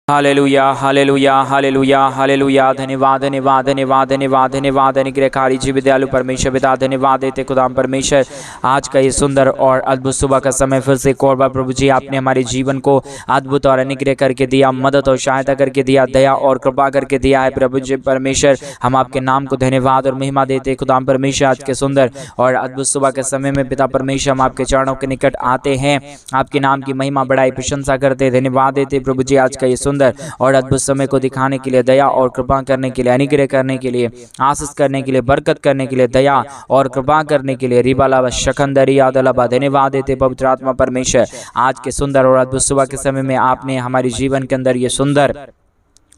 Hallelujah hallelujah hallelujah hallelujah. धन्यवाद धन्यवाद धन्यवाद धन्यवाद धन्यवाद। अनुग्रहकारी जी विद्यालु परमेश्वर पिता धन्यवाद देते खुदाम परमेश्वर, आज का ये सुंदर और अद्भुत सुबह का समय फिर से एक और बार प्रभु जी आपने हमारे जीवन को अद्भुत और अनुग्रह करके दिया, मदद और सहायता करके दिया, दया और कृपा करके दिया है प्रभु जी परमेश्वर। हम आपके नाम को धन्यवाद और महिमा देते खुदाम परमेश्वर। आज के सुंदर और अद्भुत सुबह के समय में पिता परमेश्वर हम आपके चरणों के निकट आते हैं, आपके नाम की महिमा बढ़ाई प्रशंसा करते धन्यवाद देते प्रभु जी। आज का ये सुंदर और अद्भुत समय को दिखाने के लिए, दया और कृपा करने के लिए, अनुग्रह करने के लिए, आशीष करने के लिए, बरकत करने के लिए, दया और कृपा करने के लिए रिबाला शकंदरी आदलाबा धन्यवाद देते पवित्र आत्मा परमेश्वर। आज के सुंदर और अद्भुत सुबह के समय में आपने हमारे जीवन के अंदर ये सुंदर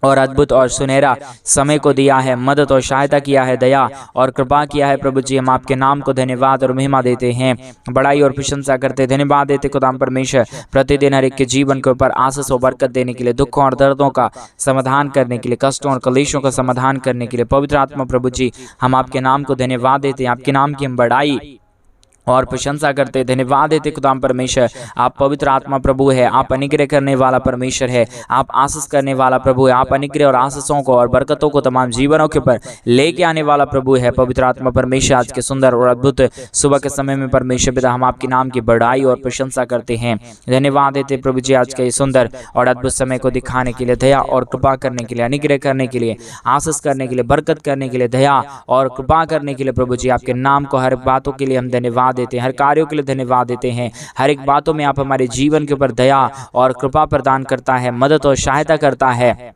और अद्भुत और सुनहरा समय को दिया है, मदद और सहायता किया है, दया और कृपा किया है प्रभु जी। हम आपके नाम को धन्यवाद और महिमा देते हैं, बड़ाई और प्रशंसा करते धन्यवाद देते खुदाम परमेश्वर। प्रतिदिन हर एक के जीवन के ऊपर आशीष और बरकत देने के लिए, दुखों और दर्दों का समाधान करने के लिए, कष्टों और कलेशों का समाधान करने के लिए पवित्र आत्मा प्रभु जी हम आपके नाम को धन्यवाद देते हैं, आपके नाम की हम बड़ाई और प्रशंसा करते धन्यवाद देते खुदाम परमेश्वर। आप पवित्र आत्मा प्रभु है, आप अनुग्रह करने वाला परमेश्वर है, आप आशीष करने वाला प्रभु है, आप अनुग्रह और आशीषों को और बरकतों को तमाम जीवनों के ऊपर लेके आने वाला प्रभु है पवित्र आत्मा परमेश्वर। आज के सुंदर और अद्भुत सुबह के समय में परमेश्वर पिता हम आपके नाम की बड़ाई और प्रशंसा करते हैं, धन्यवाद देते प्रभु जी। आज के सुंदर और अद्भुत समय को दिखाने के लिए, दया और कृपा करने के लिए, अनुग्रह करने के लिए, आशीष करने के लिए, बरकत करने के लिए, दया और कृपा करने के लिए प्रभु जी आपके नाम को हर बातों के लिए हम धन्यवाद देते हैं, हर कार्यों के लिए धन्यवाद देते हैं। हर एक बातों में आप हमारे जीवन के ऊपर दया और कृपा प्रदान करता है, मदद और सहायता करता है,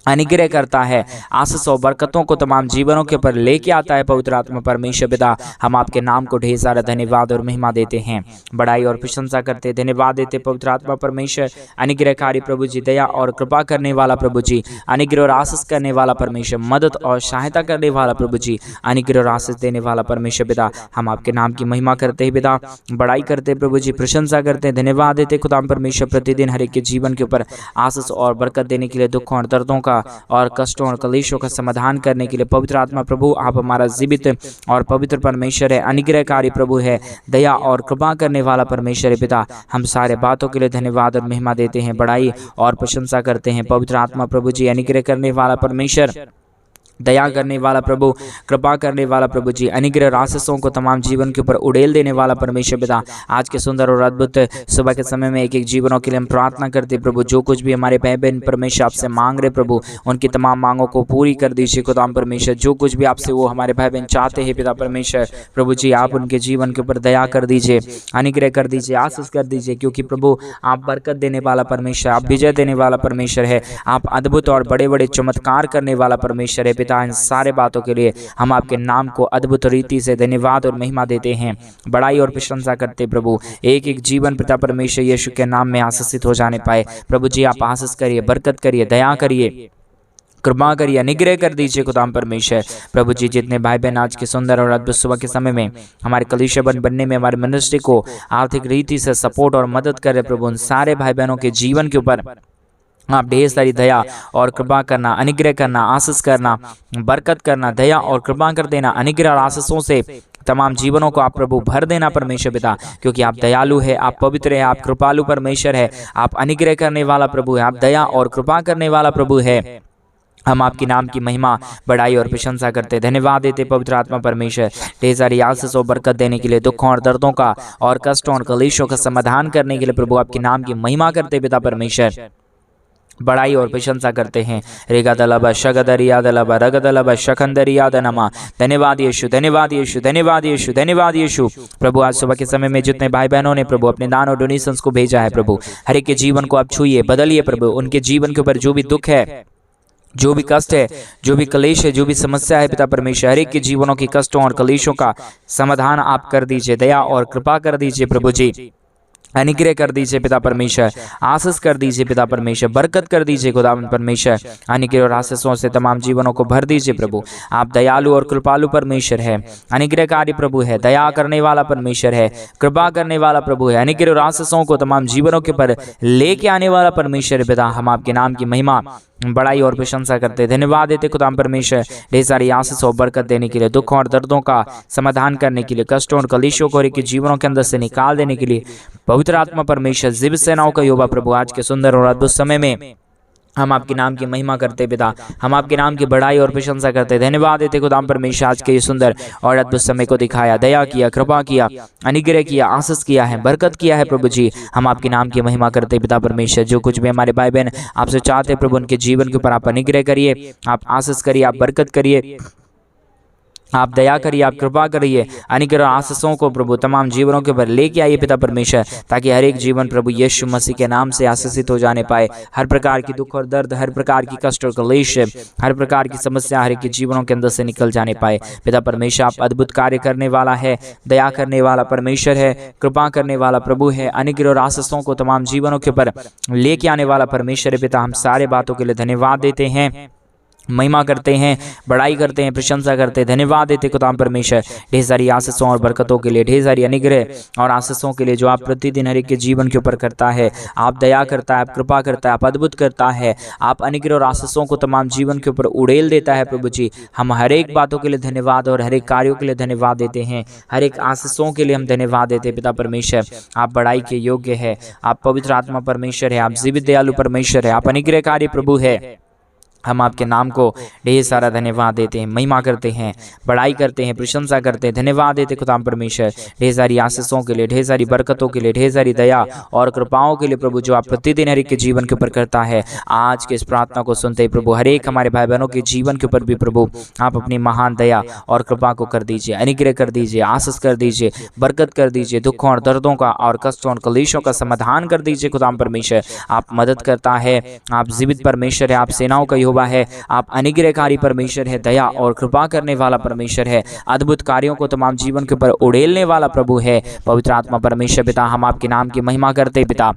अनुग्रह करता है, आशीष और बरकतों को तमाम जीवनों के ऊपर लेके आता है पवित्र आत्मा परमेश्वर पिता। हम आपके नाम को ढेर सारा धन्यवाद और महिमा देते हैं, बड़ाई और प्रशंसा करते धन्यवाद देते पवित्र आत्मा परमेश्वर। अनुग्रहकारी प्रभु जी, दया और कृपा करने वाला प्रभु जी, अनुग्रह और आशीष करने वाला परमेश्वर, मदद और सहायता करने वाला प्रभु जी, अनुग्रह और आशीष देने वाला परमेश्वर पिता। हम आपके नाम की महिमा करते हैं पिता, बड़ाई करते प्रभु जी, प्रशंसा करते धन्यवाद देते खुदाम परमेश्वर। प्रतिदिन हर एक के जीवन के ऊपर आशीष और बरकत देने के लिए, दुखों और दर्दों और कष्टों और कलेशों का समाधान करने के लिए पवित्र आत्मा प्रभु आप हमारा जीवित और पवित्र परमेश्वर है, अनुग्रहकारी प्रभु है, दया और कृपा करने वाला परमेश्वर है पिता। हम सारे बातों के लिए धन्यवाद और महिमा देते हैं, बड़ाई और प्रशंसा करते हैं पवित्र आत्मा प्रभु जी, अनुग्रह करने वाला परमेश्वर, दया करने वाला प्रभु, कृपा करने वाला प्रभु जी, अनुग्रह और आशीषों को तमाम जीवन के ऊपर उड़ेल देने वाला परमेश्वर पिता। आज के सुंदर और अद्भुत सुबह के समय में एक एक जीवनों के लिए हम प्रार्थना करते प्रभु, जो कुछ भी हमारे भाई बहन परमेश्वर आपसे मांग रहे प्रभु, उनकी तमाम मांगों को पूरी कर दीजिए खुदाम परमेश्वर। जो कुछ भी आपसे वो हमारे भाई बहन चाहते हैं पिता परमेश्वर प्रभु जी, आप उनके जीवन के ऊपर दया कर दीजिए, अनुग्रह कर दीजिए, आशीष कर दीजिए, क्योंकि प्रभु आप बरकत देने वाला परमेश्वर, आप विजय देने वाला परमेश्वर है, आप अद्भुत और बड़े बड़े चमत्कार करने वाला परमेश्वर है पिता। इन सारे बातों के लिए हम आपके नाम को अद्भुत रीति से धन्यवाद और महिमा देते हैं, बड़ाई और प्रशंसा करते प्रभु। एक एक जीवन पिता परमेश्वर यीशु के नाम में आशीषित हो जाने पाए प्रभु जी। आप आशीष करिए, बरकत करिए, दया करिए, कृपा करिए, अनुग्रह कर दीजिए खुदाम परमेश्वर प्रभु जी। जितने भाई बहन आज के सुंदर और अद्भुत सुबह के समय में हमारे कलीसिया बनने में, हमारे मिनिस्ट्री को आर्थिक रीति से सपोर्ट और मदद करे प्रभु, उन सारे भाई बहनों के जीवन के ऊपर आप ढेर सारी दया और कृपा करना, अनुग्रह करना, आशीष करना, बरकत करना, दया और कृपा कर देना, अनुग्रह और आशीषों से तमाम जीवनों को आप प्रभु भर देना परमेश्वर पिता, क्योंकि आप दयालु है, आप पवित्र है, आप कृपालु परमेश्वर है, आप अनुग्रह करने वाला प्रभु है, आप दया और कृपा करने वाला प्रभु है। हम आपके नाम की महिमा, बड़ाई और प्रशंसा करते धन्यवाद देते पवित्र आत्मा परमेश्वर। ढेर सारी आशीष और बरकत देने के लिए, दुखों और दर्दों का और कष्टों और कलेशों का समाधान करने के लिए प्रभु आपके नाम की महिमा करते पिता परमेश्वर, बड़ाई और प्रशंसा करते हैं। रेगादलबा शगदरियादलबा रगदलबा शकंदरियादनमा। धन्यवाद यीशु, धन्यवाद यीशु, धन्यवाद यीशु, धन्यवाद यीशु प्रभु। आज सुबह के समय में जितने भाई बहनों ने प्रभु अपने दान और डोनेशंस को भेजा है प्रभु, हर एक के जीवन को आप छूइए, बदलिए प्रभु। उनके जीवन के ऊपर जो भी दुख है, जो भी कष्ट है, जो भी कलेश है, जो भी समस्या है पिता परमेश्वर, हर एक के जीवनों के कष्टों और कलेशों का समाधान आप कर दीजिए, दया और कृपा कर दीजिए प्रभु जी, अनुग्रह कर दीजिए पिता परमेश्वर, आशीष कर दीजिए पिता परमेश्वर, बरकत कर दीजिए खुदा परमेश्वर, अनुग्रह और आशीषों से तमाम जीवनों को भर दीजिए प्रभु। आप दयालु और कृपालु परमेश्वर है, अनुग्रहकारी प्रभु है, दया करने वाला परमेश्वर है, कृपा करने वाला प्रभु है, अनुग्रह और आशीषों को तमाम जीवनों के पर लेके आने वाला परमेश्वर है पिता। हम आपके नाम की महिमा, बड़ाई और प्रशंसा करते धन्यवाद देते खुदाम परमेश्वर, ढेर सारी आशीष और बरकत देने के लिए, दुखों और दर्दों का समाधान करने के लिए, कष्टों और कलेशों को के जीवनों के अंदर से निकाल देने के लिए पवित्र आत्मा परमेश्वर, जीवित सेनाओं का यहोवा प्रभु आज के सुंदर और अद्भुत समय में हम आपके नाम की महिमा करते पिता, हम आपके नाम की बड़ाई और प्रशंसा करते। धन्यवाद देते खुदाम परमेश्वर, आज के ये सुंदर और अद्भुत समय को दिखाया, दया किया, कृपा किया, अनुग्रह किया, आशीष किया है, बरकत किया है प्रभु जी। हम आपके नाम की महिमा करते पिता परमेश्वर। जो कुछ भी हमारे भाई बहन आपसे चाहते प्रभु, उनके जीवन के ऊपर आप अनुग्रह करिए, आप आशीष करिए, आप बरकत करिए, आप दया करिए, आप कृपा करिए, अनुग्रह आशीषों को प्रभु तमाम जीवनों के ऊपर लेके आइए पिता परमेश्वर, ताकि हर एक जीवन प्रभु यीशु मसीह के नाम से आशीषित हो जाने पाए। हर प्रकार की दुख और दर्द, हर प्रकार की कष्ट और क्लेश, हर प्रकार की समस्या हर एक के जीवनों के अंदर से निकल जाने पाए। पिता परमेश्वर, आप अद्भुत कार्य करने वाला है, दया करने वाला परमेश्वर है, कृपा करने वाला प्रभु है, अनुग्रह और आशीषों को तमाम जीवनों के ऊपर लेके आने वाला परमेश्वर है। पिता, हम सारे बातों के लिए धन्यवाद देते हैं, महिमा करते हैं, बड़ाई करते हैं, प्रशंसा करते हैं, धन्यवाद देते खुदाम परमेश्वर ढेर सारी आशीषों और बरकतों के लिए, ढेर सारी अनुग्रह और आशीषों के लिए जो आप प्रतिदिन हर एक के जीवन के ऊपर करता है। आप दया करता है, आप कृपा करता है, आप अद्भुत करता है, आप अनुग्रह और आशीषों को तमाम जीवन के ऊपर उड़ेल देता है प्रभु जी। हम हर एक बातों के लिए धन्यवाद और हर एक कार्यों के लिए धन्यवाद देते हैं, हर एक आशीषों के लिए हम धन्यवाद देते हैं पिता परमेश्वर। आप बड़ाई के योग्य है, आप पवित्र आत्मा परमेश्वर है, आप जीवित दयालु परमेश्वर है, आप अनुग्रहकारी प्रभु है। हम आपके नाम को ढेर सारा धन्यवाद देते हैं, महिमा करते हैं, बड़ाई करते हैं, प्रशंसा करते हैं, धन्यवाद देते खुदाम परमेश्वर ढेर सारी आशीषों के लिए, ढेर सारी बरकतों के लिए, ढेर सारी दया और कृपाओं के लिए प्रभु, जो आप प्रतिदिन हर एक के जीवन के ऊपर करता है। आज के इस प्रार्थना को सुनते ही प्रभु, हर एक हमारे भाई बहनों के जीवन के ऊपर भी प्रभु आप अपनी महान दया और कृपा को कर दीजिए, अनुग्रह कर दीजिए, आशीष कर दीजिए, बरकत कर दीजिए, दुखों और दर्दों का और कष्टों और क्लेशों का समाधान कर दीजिए खुदाम परमेश्वर। आप मदद करता है, आप जीवित परमेश्वर है, आप सेनाओं का है, आप अनुग्रहकारी परमेश्वर है, दया और कृपा करने वाला परमेश्वर है, अद्भुत कार्यों को तमाम जीवन के ऊपर उड़ेलने वाला प्रभु है। पवित्र आत्मा परमेश्वर पिता, हम आपके नाम की महिमा करते पिता,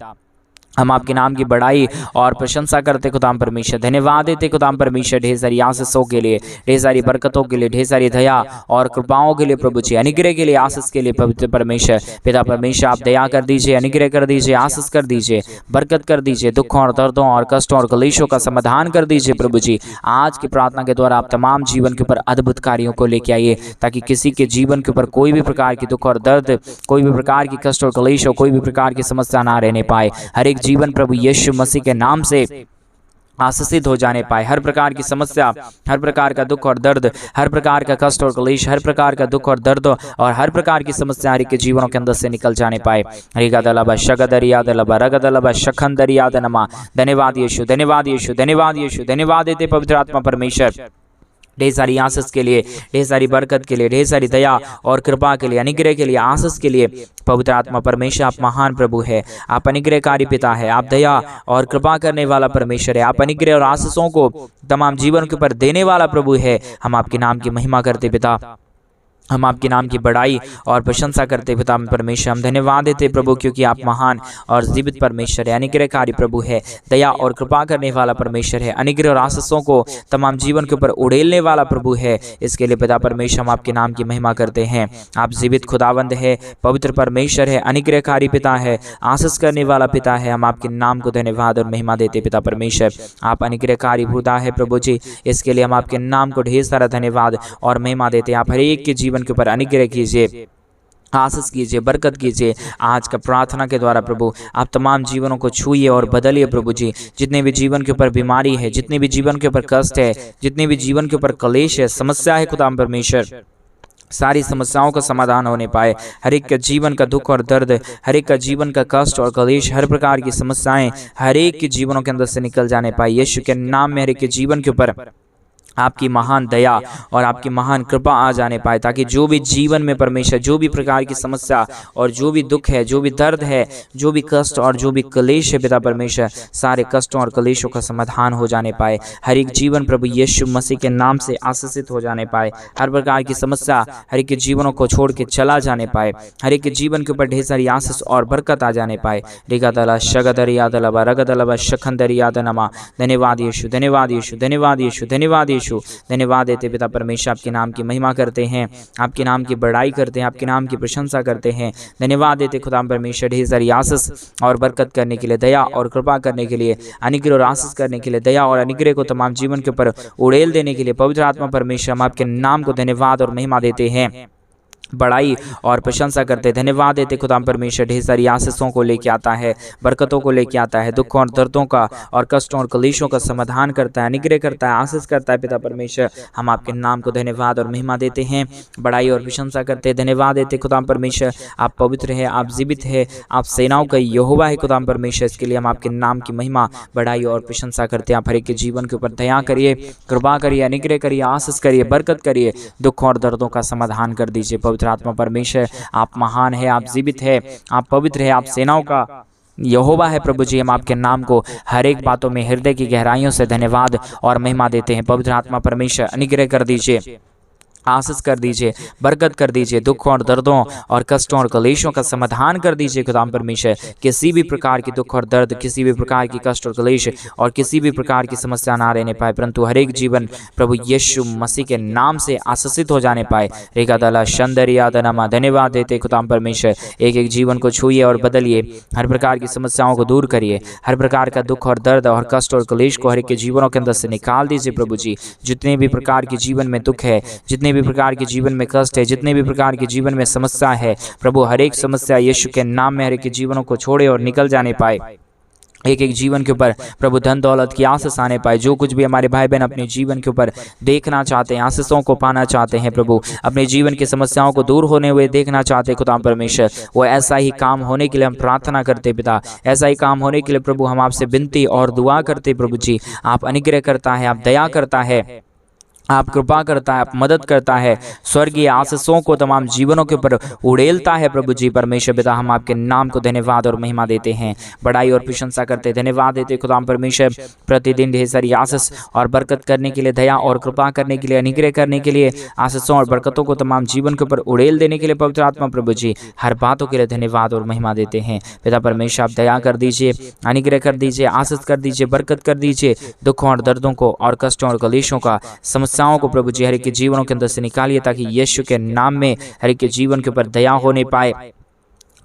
हम आपके नाम की बड़ाई और प्रशंसा करते खुदाम परमेश्वर, धन्यवाद देते खुदाम परमेश्वर ढेर सारी आशीषों के लिए, ढेर सारी बरकतों के लिए, ढेर सारी दया और कृपाओं के लिए प्रभु जी, अनुग्रह के लिए, आशीष के लिए पवित्र परमेश्वर पिता परमेश्वर। आप दया कर दीजिए, अनुग्रह कर दीजिए, आशीष कर दीजिए, बरकत कर दीजिए, दुखों और दर्दों और कष्टों और क्लेशों का समाधान कर दीजिए प्रभु जी। आज की प्रार्थना के द्वारा आप तमाम जीवन के ऊपर अद्भुत कार्यों को लेके आइए, ताकि किसी के जीवन के ऊपर कोई भी प्रकार की दुख और दर्द, कोई भी प्रकार की कष्ट और क्लेश, कोई भी प्रकार की समस्या ना रहने पाए। हर एक जीवन प्रभु यीशु मसीह के नाम से आशीषित हो जाने पाए। हर प्रकार की समस्या, हर प्रकार का दुख और दर्द, हर प्रकार का कष्ट और क्लेश, हर प्रकार का दुख और दर्द और हर प्रकार की समस्या हर एक के जीवनों के अंदर से निकल जाने पाए। रिगदलबा शगदरियादलबा रगदलबा शखंदरियादनमा। धन्यवाद यीशु, धन्यवाद यीशु, धन्यवाद यीशु, धन्यवाद देते पवित्र आत्मा परमेश्वर ढेर सारी आशीष के लिए, ढेर सारी बरकत के लिए, ढेर सारी दया और कृपा के लिए, अनुग्रह के लिए, आशीष के लिए। पवित्र आत्मा परमेश्वर, आप महान प्रभु है, आप अनुग्रहकारी पिता है, आप दया और कृपा करने वाला परमेश्वर है, आप अनुग्रह और आशीषों को तमाम जीवन के ऊपर देने वाला प्रभु है। हम आपके नाम की महिमा करते पिता, हम आपके नाम की बड़ाई और प्रशंसा करते पिता परमेश्वर। हम धन्यवाद देते प्रभु, क्योंकि आप महान और जीवित परमेश्वर है, अनुग्रहकारी प्रभु है, दया और कृपा करने वाला परमेश्वर है, अनुग्रह और आशीषों को तमाम जीवन के ऊपर उड़ेलने वाला प्रभु है। इसके लिए पिता परमेश्वर हम आपके नाम की महिमा करते हैं। आप जीवित खुदावंद है, पवित्र परमेश्वर है, अनुग्रहकारी पिता है, आशीष करने वाला पिता है। हम आपके नाम को धन्यवाद और महिमा देते पिता परमेश्वर। आप अनुग्रहकारी खुदा है प्रभु जी, इसके लिए हम आपके नाम को ढेर सारा धन्यवाद और महिमा देते हैं। आप हर एक के जीवन के ऊपर अनुग्रह कीजिए, आशीष कीजिए, बरकत कीजिए। आज का प्रार्थना के द्वारा प्रभु आप तमाम जीवनों को छूइए और बदलिए प्रभु जी। जितने भी जीवन के ऊपर बीमारी है, जितने भी जीवन के ऊपर कष्ट है, जितने भी जीवन के ऊपर क्लेश है, समस्या है खुदा परमेश्वर, सारी समस्याओं का समाधान होने पाए। हर एक का जीवन का दुख और दर्द, हर एक का जीवन का कष्ट और क्लेश, हर प्रकार की समस्याएं हर एक के जीवनों के अंदर से निकल जाने पाए। यीशु के नाम में हर एक के जीवन के ऊपर आपकी महान दया और आपकी महान कृपा आ जाने पाए, ताकि जो भी जीवन में परमेश्वर जो भी प्रकार की समस्या और जो भी दुख है, जो भी दर्द है, जो भी कष्ट और जो भी क्लेश है पिता परमेश्वर, सारे कष्टों और क्लेशों का समाधान हो जाने पाए। हर एक जीवन प्रभु यीशु मसीह के नाम से आशीषित हो जाने पाए। हर प्रकार की समस्या हर एक के जीवनों को छोड़ के चला जाने पाए। हर एक के जीवन के ऊपर ढेर सारी आशीष और बरकत आ जाने पाए। रिगदला शगदरियादलबा रगदलबा शखंदरियादनमा। धन्यवाद यीशु, धन्यवाद यीशु, धन्यवाद यीशु, धन्यवाद यीशु, धन्यवाद देते पिता परमेश्वर। आपके नाम की महिमा करते हैं, आपके नाम की बड़ाई करते हैं, आपके नाम की प्रशंसा करते हैं। धन्यवाद देते खुदा परमेश्वर ढेर सारी आशीष और बरकत करने के लिए, दया और कृपा करने के लिए, अनुग्रह और आशीष करने के लिए, दया और अनुग्रह को तमाम जीवन के ऊपर उड़ेल देने के लिए। पवित्र आत्मा परमेश्वर हम आपके नाम को धन्यवाद और महिमा देते हैं। बड़ाई और प्रशंसा करते धन्यवाद देते खुदा परमेश्वर। ढेर सारी आशीषों को लेके आता है, बरकतों को लेके आता है, दुखों और दर्दों का और कष्टों और कलेशों का समाधान करता है, अनुग्रह करता है, आशीष करता है। पिता परमेश्वर, हम आपके नाम को धन्यवाद और महिमा देते हैं, बड़ाई और प्रशंसा करते हैं, धन्यवाद देते खुदा परमेश्वर। आप पवित्र है, आप जीवित है, आप सेनाओं का यहोवा है खुदा परमेश्वर। इसके लिए हम आपके नाम की महिमा, बड़ाई और प्रशंसा करते हैं। आप हर एक के जीवन के ऊपर दया करिए, कृपा करिए, अनुग्रह करिए, आशीष करिए, बरकत करिए, दुखों और दर्दों का समाधान कर दीजिए। पवित्र आत्मा परमेश्वर, आप महान है, आप जीवित है, आप पवित्र है, आप सेनाओं का यहोवा है प्रभु जी। हम आपके नाम को हर एक बातों में हृदय की गहराइयों से धन्यवाद और महिमा देते हैं। पवित्र आत्मा परमेश्वर, अनुग्रह कर दीजिए, आशीष कर दीजिए, बरकत कर दीजिए, दुखों और दर्दों और कष्टों और कलेशों का समाधान कर दीजिए खुदा परमेश्वर। किसी भी प्रकार की दुख और दर्द, किसी भी प्रकार की कष्ट और कलेश और किसी भी प्रकार की समस्या ना रहने पाए, परंतु हर एक जीवन प्रभु यीशु मसीह के नाम से आशीषित हो जाने पाए। रेखा दला शंदरिया दनमा, धन्यवाद देते खुदा परमेश्वर। एक एक जीवन को छूइए और बदलिए, हर प्रकार की समस्याओं को दूर करिए, हर प्रकार का दुख और दर्द और कष्ट और कलेश को हर एक के जीवनों के अंदर से निकाल दीजिए प्रभु जी। जितने भी प्रकार के जीवन में दुख है, जितने भी प्रकार के जीवन में कष्ट है, जितने भी प्रकार के जीवन में समस्या है, प्रभु हर एक समस्या यीशु के नाम में हर एक के जीवनों को छोड़े और निकल जाने पाए। एक एक जीवन के ऊपर प्रभु धन दौलत की आशीष आने पाए। जो कुछ भी हमारे भाई बहन अपने जीवन के ऊपर देखना चाहते हैं, आशीषों को पाना चाहते हैं, प्रभु अपने जीवन की समस्याओं को दूर होने हुए देखना चाहते हैं खुदा परमेश्वर, वो ऐसा ही काम होने के लिए हम प्रार्थना करते पिता। ऐसा ही काम होने के लिए प्रभु हम आपसे विनती और दुआ करते प्रभु जी। आप अनुग्रह करता है, आप दया करता है, आप कृपा करता है, आप मदद करता है, स्वर्गीय आशीषों को तमाम जीवनों के ऊपर उड़ेलता है प्रभु जी। परमेश्वर पिता, हम आपके नाम को धन्यवाद और महिमा देते हैं, बड़ाई और प्रशंसा करते, धन्यवाद देते खुदा परमेश्वर। प्रतिदिन ढेर सारी आशीष और बरकत करने के लिए, दया और कृपा करने के लिए, अनुग्रह करने के लिए, आशीषों और बरकतों को तमाम जीवन के ऊपर उड़ेल देने के लिए पवित्र आत्मा प्रभु जी हर बातों के लिए धन्यवाद और महिमा देते हैं। पिता परमेश्वर, आप दया कर दीजिए, अनुग्रह कर दीजिए, आशीष कर दीजिए, बरकत कर दीजिए, दुखों और दर्दों को और कष्टों और कलेशों का समस्याओं को प्रभु जी हर एक के जीवनों के अंदर से निकालिए, ताकि यीशु के नाम में हर एक के जीवन के ऊपर दया होने पाए,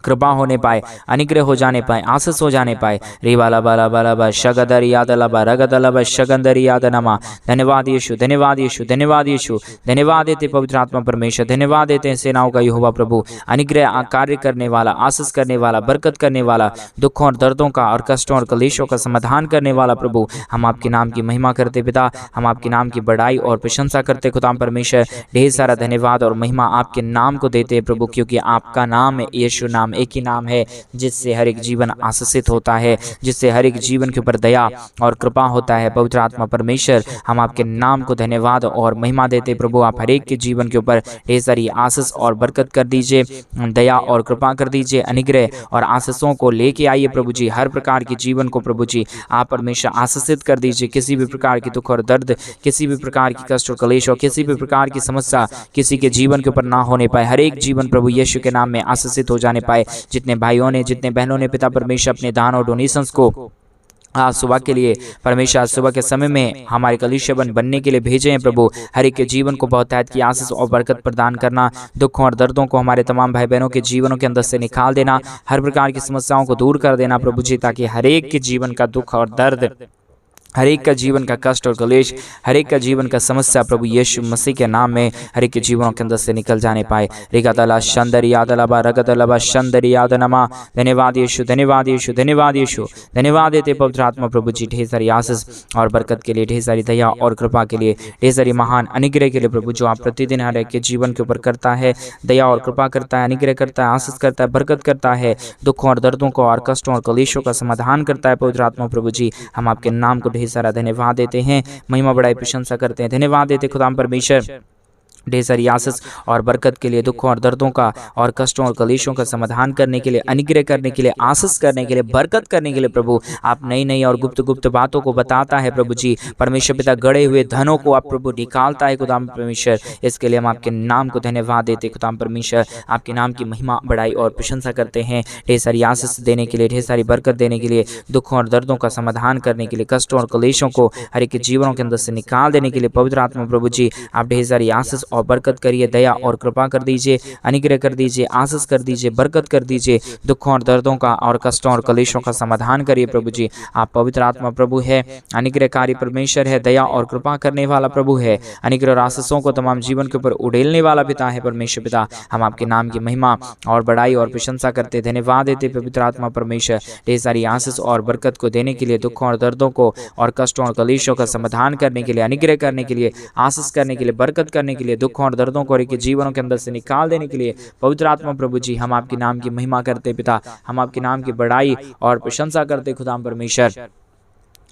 कृपा होने पाए, अनुग्रह हो जाने पाए, आशीष हो जाने पाए। रिवाला बाला बाला बा शगदर याद लबा रगद लबा शगंदर याद नमा। धन्यवाद यीशु, धन्यवाद यीशु, धन्यवाद यीशु, धन्यवाद देते पवित्र आत्मा परमेश्वर। धन्यवाद देते हैं सेनाओं का यहोवा प्रभु, अनुग्रह कार्य करने वाला, आशीष करने वाला, बरकत करने वाला, दुखों और दर्दों का और कष्टों और कलेशों का समाधान करने वाला प्रभु। हम आपके नाम की महिमा करते पिता, हम आपके नाम की बड़ाई और प्रशंसा करते खुदा परमेश्वर। ढेर सारा धन्यवाद और महिमा आपके नाम को देते हैं प्रभु, क्योंकि आपका नाम है यीशु नाम, एक ही नाम है जिससे हर एक जीवन आशीषित होता है, जिससे हर एक जीवन के ऊपर दया और कृपा होता है। पवित्र आत्मा परमेश्वर, हम आपके नाम को धन्यवाद और महिमा देते प्रभु। आप हर एक के जीवन के ऊपर ढेर सारी आशीष और बरकत कर दीजिए, दया और कृपा कर दीजिए, अनुग्रह और आशीषों को लेके आइए प्रभु जी। हर प्रकार के जीवन को प्रभु जी आप परमेश्वर आशीषित कर दीजिए। किसी भी प्रकार की दुख और दर्द, किसी भी प्रकार की कष्ट और कलेश और किसी भी प्रकार की समस्या किसी के जीवन के ऊपर ना होने पाए। हर एक जीवन प्रभु यीशु के नाम में आशीषित हो जाने पाए। जितने भाइयों ने, जितने बहनों ने पिता परमेश्वर अपने दान और डोनेशंस को आज सुबह के लिए परमेश्वर, आज सुबह के समय में हमारे कलीसिया बनने के लिए भेजे हैं प्रभु, हर एक के जीवन को बहुतायत की आशीष और बरकत प्रदान करना, दुखों और दर्दों को हमारे तमाम भाई बहनों के जीवनों के अंदर से निकाल देना, हर प्रकार की समस्याओं को दूर कर देना प्रभु जी, ताकि हर एक के जीवन का दुख और दर्द, हर एक का जीवन का कष्ट और कलेश, हर एक का जीवन का समस्या प्रभु यीशु मसीह के नाम में हर एक के जीवनों के अंदर से निकल जाने पाए। रिगतला शंदरी यादलबा रगतलबा शंदरी यादनमा। धन्यवाद यीशु, धन्यवाद यीशु, धन्यवाद यीशु, धन्यवाद देते पवित्र आत्मा प्रभु जी ढेर सारी आशीष और बरकत के लिए, ढेर सारी दया और कृपा के लिए, ढेर सारी महान अनुग्रह के लिए प्रभु, जो आप प्रतिदिन हर एक के जीवन के ऊपर करता है, दया और कृपा करता है, अनुग्रह करता है, आशीष करता है, बरकत करता है, दुखों और दर्दों को और कष्टों और कलेशों का समाधान करता है। पवित्र आत्मा प्रभु जी, हम आपके नाम को ढेर सारा धन्यवाद देते हैं, महिमा बड़ाई प्रशंसा करते हैं। धन्यवाद देते खुदा परमेश्वर ढेर सारी आशीष और बरकत के लिए, दुखों और दर्दों का और कष्टों और कलेशों का समाधान करने के लिए, अनुग्रह करने के लिए, आशीष करने के लिए, बरकत करने के लिए प्रभु आप नई नई और गुप्त गुप्त बातों को बताता है प्रभु जी। परमेश्वर पिता, गड़े हुए धनों को आप प्रभु निकालता है खुदा परमेश्वर। इसके लिए हम आपके नाम को धन्यवाद देते खुदा परमेश्वर, आपके नाम की महिमा बड़ाई और प्रशंसा करते हैं। ढेर सारी आशीष देने के लिए, ढेर सारी बरकत देने के लिए, दुखों और दर्दों का समाधान करने के लिए, कष्टों और कलेशों को हर एक के जीवनों के अंदर से निकाल देने के लिए पवित्र आत्मा प्रभु जी आप ढेर सारी आशीष और बरकत करिए, दया और कृपा कर दीजिए, अनुग्रह कर दीजिए, आशीष कर दीजिए, बरकत कर दीजिए। दुखों और दर्दों का और कष्टों और कलेशों का समाधान करिए प्रभु जी। आप पवित्र आत्मा प्रभु है, अनुग्रहकारी परमेश्वर है, दया और कृपा करने वाला प्रभु है, अनुग्रह और आशीषों को तमाम जीवन के ऊपर उड़ेलने वाला पिता है परमेश्वर पिता। हम आपके नाम की महिमा और बड़ाई और प्रशंसा करते, धन्यवाद देते पवित्र आत्मा परमेश्वर, ढेर सारी आशीष और बरकत को देने के लिए, दुखों और दर्दों को और कष्टों और कलेशों का समाधान करने के लिए, अनुग्रह करने के लिए, आशीष करने के लिए, बरकत करने के लिए, दुखों और दर्दों को के जीवनों के अंदर से निकाल देने के लिए पवित्र आत्मा प्रभु जी हम आपके नाम की महिमा करते पिता, हम आपके नाम की बड़ाई और प्रशंसा करते खुदाम परमेश्वर।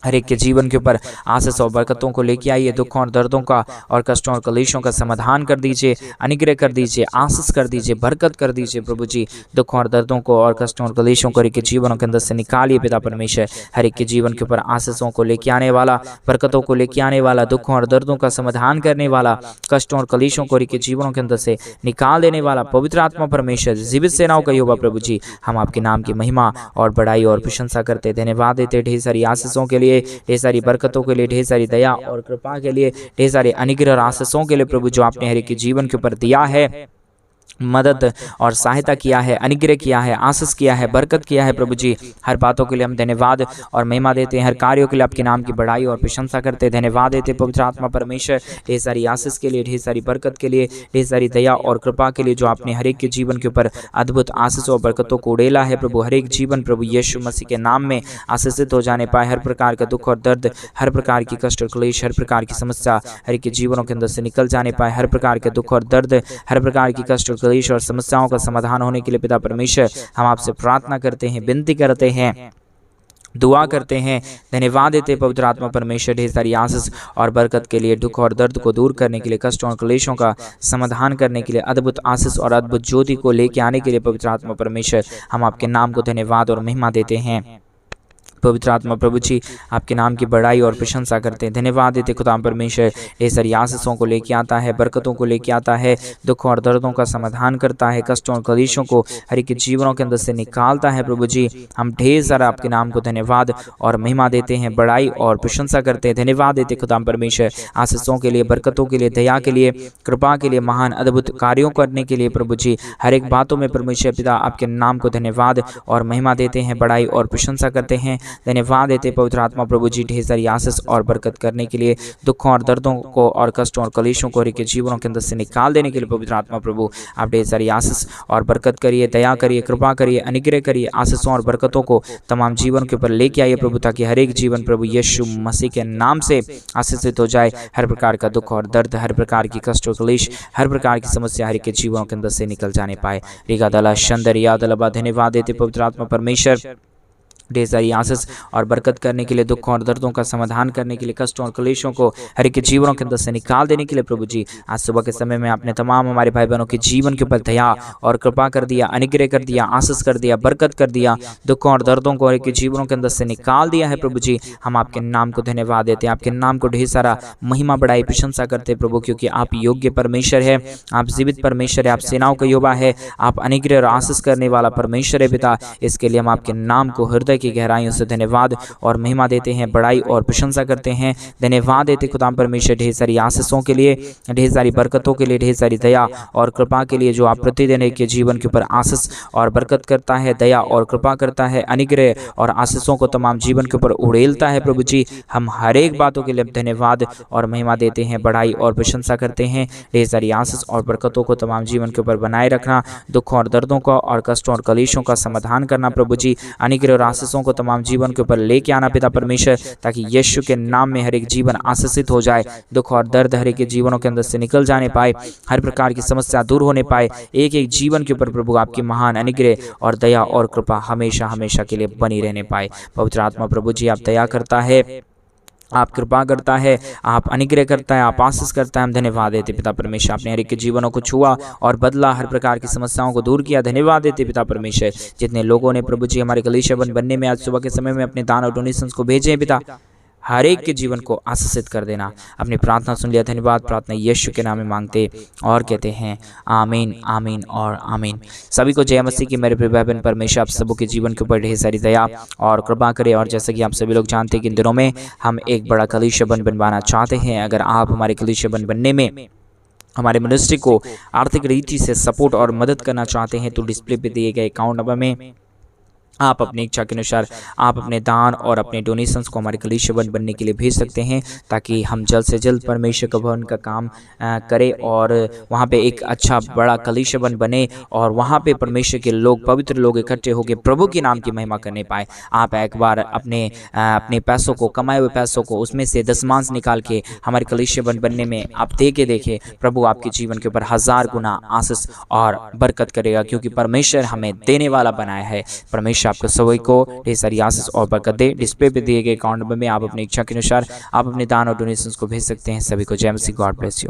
हर एक के जीवन के ऊपर आशीष और बरकतों को लेके आइए, दुखों और दर्दों का और कष्टों और कलेशों का समाधान कर दीजिए, अनुग्रह कर दीजिए, आशीष कर दीजिए, बरकत कर दीजिए प्रभु जी। दुखों और दर्दों को और कष्टों और कलेशों को हर एक के जीवनों के अंदर से निकालिए पिता परमेश्वर। हर एक के जीवन के ऊपर आशीषों को लेके आने वाला, बरकतों को लेके आने वाला, दुखों और दर्दों का समाधान करने वाला, कष्टों और कलेशों को हर एक के जीवनों के अंदर से निकाल देने वाला पवित्र आत्मा परमेश्वर, जीवित सेनाओं का यहोवा प्रभु जी, हम आपके नाम की महिमा और बड़ाई और प्रशंसा करते, धन्यवाद देते ढेर सारी आशीषों के लिए, ढेर सारी बरकतों के लिए, ढेर सारी दया और कृपा के लिए, ढेर सारे अनुग्रह और आशीषों के लिए प्रभु जो आपने हर एक के जीवन के ऊपर दिया है, मदद और सहायता किया है, अनुग्रह किया है, आशीष किया है, बरकत किया है प्रभु जी। हर बातों के लिए हम धन्यवाद और महिमा देते हैं, हर कार्यों के लिए आपके नाम की बड़ाई और प्रशंसा करते हैं, धन्यवाद देते पवित्र आत्मा परमेश्वर, ढेर सारी आशीष के लिए, ढेर सारी बरकत के लिए, ढेर सारी दया और कृपा के लिए जो आपने हर एक के जीवन के ऊपर अद्भुत आशीष और बरकतों को उड़ेला है प्रभु। हर एक जीवन प्रभु यीशु मसीह के नाम में आशीषित हो जाने पाए, हर प्रकार का दुख और दर्द, हर प्रकार की कष्ट और क्लेश, हर प्रकार की समस्या हर एक के जीवनों के अंदर से निकल जाने पाए, हर प्रकार के दुख और दर्द, हर प्रकार की कष्ट और क्लेश और समस्याओं का समाधान होने के लिए पिता परमेश्वर हम आपसे प्रार्थना करते हैं, विनती करते हैं, दुआ करते हैं, धन्यवाद देते पवित्र आत्मा परमेश्वर ढेर सारी आशीष और बरकत के लिए, दुख और दर्द को दूर करने के लिए, कष्टों और क्लेशों का समाधान करने के लिए, अद्भुत आशीष और अद्भुत ज्योति को लेके आने के लिए पवित्र आत्मा परमेश्वर हम आपके नाम को धन्यवाद और महिमा देते हैं। पवित्र आत्मा प्रभु जी आपके नाम की बड़ाई और प्रशंसा करते हैं, धन्यवाद देते खुदा परमेश्वर, ढेर सारी आशीषों को लेके आता है, बरकतों को लेके आता है, दुखों और दर्दों का समाधान करता है, कष्टों और कलेशों को हर एक के जीवनों के अंदर से निकालता है प्रभु जी। हम ढेर सारा आपके नाम को धन्यवाद और महिमा देते हैं, बड़ाई और प्रशंसा करते हैं, धन्यवाद देते खुदा परमेश्वर, आशीषों के लिए, बरकतों के लिए, दया के लिए, कृपा के लिए, महान अद्भुत कार्यों करने के लिए प्रभु जी। हर एक बातों में परमेश्वर पिता आपके नाम को धन्यवाद और महिमा देते हैं, बड़ाई और प्रशंसा करते हैं, धन्यवाद देते पवित्र आत्मा प्रभु जी ढेर सारी आशीष और बरकत करने के लिए, दुखों और दर्दों को और कष्टों और कलेशों को हर एक के जीवनों के अंदर से निकाल देने के लिए पवित्र आत्मा प्रभु आप ढेर सारी आशीष और बरकत करिए, दया करिए, कृपा करिए, अनुग्रह करिए, आशीषों और बरकतों को तमाम जीवन के ऊपर लेके आइए प्रभु, ताकि हर एक जीवन प्रभु यीशु मसीह के नाम से आशीषित हो जाए। हर प्रकार का दुख और दर्द, हर प्रकार की कष्ट और क्लेश, हर प्रकार की समस्या हर एक के जीवनों के अंदर से निकल जाने पाए। रिगा दला शंदर याद लबा, धन्यवाद देते पवित्र आत्मा परमेश्वर, ढेर सारी आशीष और बरकत करने के लिए, दुखों और दर्दों का समाधान करने के लिए, कष्टों और क्लेशों को हर एक के जीवनों के अंदर से निकाल देने के लिए प्रभु जी। आज सुबह के समय में आपने तमाम हमारे भाई बहनों के जीवन के ऊपर दया और कृपा कर दिया, अनुग्रह कर दिया, आशीष कर दिया, बरकत कर दिया, दुखों और दर्दों को हर एक के जीवनों के अंदर से निकाल दिया है प्रभु जी। हम आपके नाम को धन्यवाद देते हैं, आपके नाम को ढेर सारा महिमा बढ़ाई प्रशंसा करते हैं प्रभु, क्योंकि आप योग्य परमेश्वर है, आप जीवित परमेश्वर है, आप सेनाओं का यहोवा है, आप अनुग्रह और आशीष करने वाला परमेश्वर है पिता। इसके लिए हम आपके नाम को हृदय की गहराइयों से धन्यवाद और महिमा देते हैं, बड़ाई और प्रशंसा करते हैं, धन्यवाद देते खुदा परमेश्वर ढेर सारी आशीषों के लिए, ढेर सारी बरकतों के लिए, ढेर सारी दया और कृपा के लिए, जो आप प्रतिदिन के जीवन के ऊपर आशीष और बरकत करता है, दया और कृपा करता है, अनुग्रह और आशीषों को तमाम जीवन के ऊपर उड़ेलता है प्रभु जी। हम हर एक बातों के लिए धन्यवाद और महिमा देते हैं, बड़ाई और प्रशंसा करते हैं, ढेर सारी आशीष और बरकतों को तमाम जीवन के ऊपर बनाए रखना, दुखों और दर्दों को और कष्टों और कलेशों का समाधान करना प्रभु जी, अनुग्रह और आशीषों को तमाम जीवन के ऊपर लेके आना पिता परमेश्वर, ताकि यीशु के नाम में हर एक जीवन आशीषित हो जाए, दुख और दर्द हर एक के जीवनों के अंदर से निकल जाने पाए, हर प्रकार की समस्या दूर होने पाए, एक एक जीवन के ऊपर प्रभु आपकी महान अनुग्रह और दया और कृपा हमेशा हमेशा के लिए बनी रहने पाए। पवित्र आत्मा प्रभु जी आप दया करता है, आप कृपा करता है, आप अनुग्रह करता है, आप आशीष करता है। हम धन्यवाद देते पिता परमेश्वर, आपने हर एक के जीवनों को छुआ और बदला, हर प्रकार की समस्याओं को दूर किया। धन्यवाद देते पिता परमेश्वर, जितने लोगों ने प्रभु जी हमारे कलीसिया बनने में आज सुबह के समय में अपने दान और डोनेशंस को भेजे हैं पिता, हर एक के जीवन को आशीषित कर देना। अपनी प्रार्थना सुन लिया, धन्यवाद। प्रार्थना यीशु के नाम में मांगते और कहते हैं आमीन, आमीन और आमीन। सभी को जय मसीह की। मेरे प्रिय भाई बहन, परमेश्वर आप सबों के जीवन के ऊपर ढेर सारी दया और कृपा करे। और जैसा कि आप सभी लोग जानते हैं कि इन दिनों में हम एक बड़ा कलीसिया बनवाना चाहते हैं। अगर आप हमारे कलीसिया बनने में हमारे मिनिस्ट्री को आर्थिक रीति से सपोर्ट और मदद करना चाहते हैं तो डिस्प्ले पे दिए गए अकाउंट नंबर में आप अपनी इच्छा के अनुसार आप अपने दान और अपने डोनेशंस को हमारे कलीसिया भवन बनने के लिए भेज सकते हैं, ताकि हम जल्द से जल्द परमेश्वर के भवन का काम करें और वहाँ पे एक अच्छा बड़ा कलीसिया भवन बने और वहाँ पे परमेश्वर के लोग, पवित्र लोग इकट्ठे होकर प्रभु के नाम की महिमा करने पाए। आप एक बार अपने पैसों को, कमाए हुए पैसों को, उसमें से दशमांश निकाल के हमारे कलीसिया भवन बनने में आप दे के देखें, प्रभु आपके जीवन के ऊपर 1000 गुना आशीष और बरकत करेगा, क्योंकि परमेश्वर हमें देने वाला बनाया है। परमेश्वर आपको सभी को ढेर सारी आशीष और बरकत दे। डिस्प्ले पे दिए गए अकाउंट नंबर में आप अपनी इच्छा के अनुसार आप अपने दान और डोनेशंस को भेज सकते हैं। सभी को जय मसीह, गॉड ब्लेस यू।